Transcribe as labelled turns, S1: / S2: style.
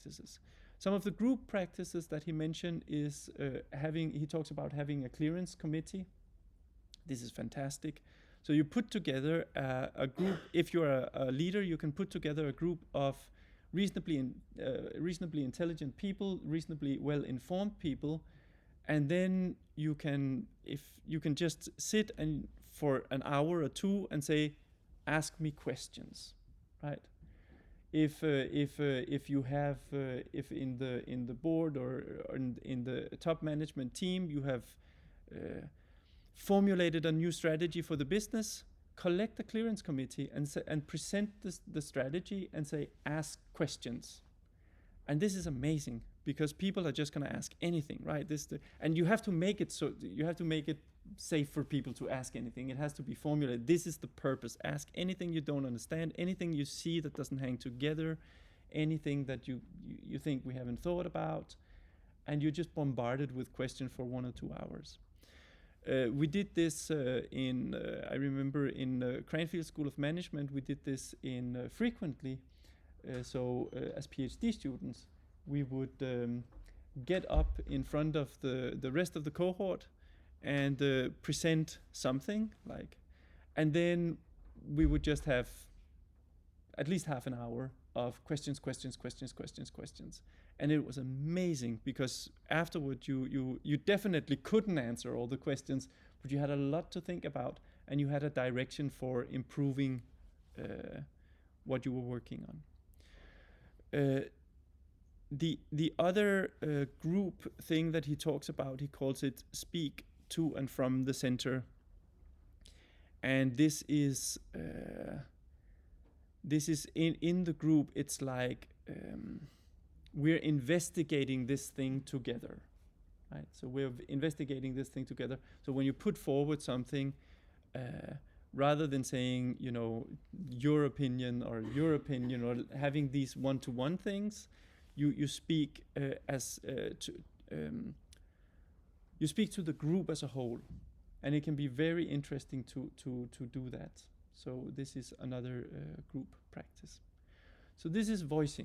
S1: practices. Some of the group practices that he mentioned is he talks about having a clearance committee. This is fantastic. So you put together a group. If you're a leader, you can put together a group of reasonably intelligent people, reasonably well-informed people, and then you can just sit and for an hour or two and say, ask me questions, right? If in the board or in the top management team you have formulated a new strategy for the business, collect a clearance committee and present the strategy and say, ask questions. And this is amazing because people are just going to ask anything, right? And you have to make it safe for people to ask anything. It has to be formulated. This is the purpose. Ask anything you don't understand, anything you see that doesn't hang together, anything that you think we haven't thought about, and you're just bombarded with questions for 1 or 2 hours. We did this I remember in Cranfield School of Management, we did this frequently. As PhD students, we would get up in front of the rest of the cohort and present something, and then we would just have at least half an hour of questions. And it was amazing because afterward you definitely couldn't answer all the questions, but you had a lot to think about and you had a direction for improving what you were working on. The other group thing that he talks about, he calls it speak to and from the center. And this is in the group, it's like we're investigating this thing together, right? So we're investigating this thing together. So when you put forward something, rather than saying, your opinion or having these one-to-one things, you speak you speak to the group as a whole, and it can be very interesting to do that. So this is another group practice. So this is voicing.